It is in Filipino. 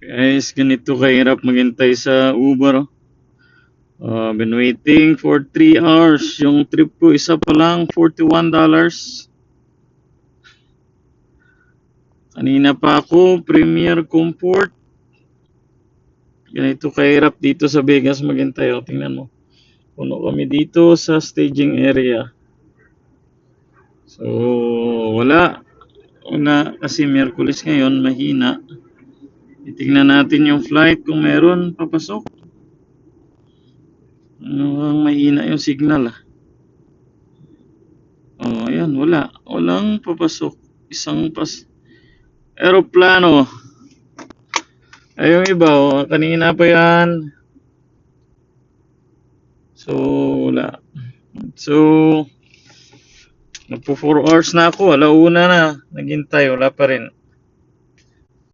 Guys, ganito kahirap maghintay sa Uber. Been waiting for 3 hours. Yung trip ko, isa pa lang, $41. Kanina pa ako, Premier Comfort. Ganito kahirap dito sa Vegas maghintay. O, tingnan mo. Puno kami dito sa staging area. So, wala. Una, kasi Miyerkules ngayon, mahina. Itingnan natin yung flight kung meron papasok. Mahina yung signal ah. Oh, ayan, wala. Walang papasok. Isang aeroplano. Ay, yung iba, oh, kanina pa yan. So, wala. So, nagpo 4 hours na ako. Alauna na. Naghintay, wala pa rin.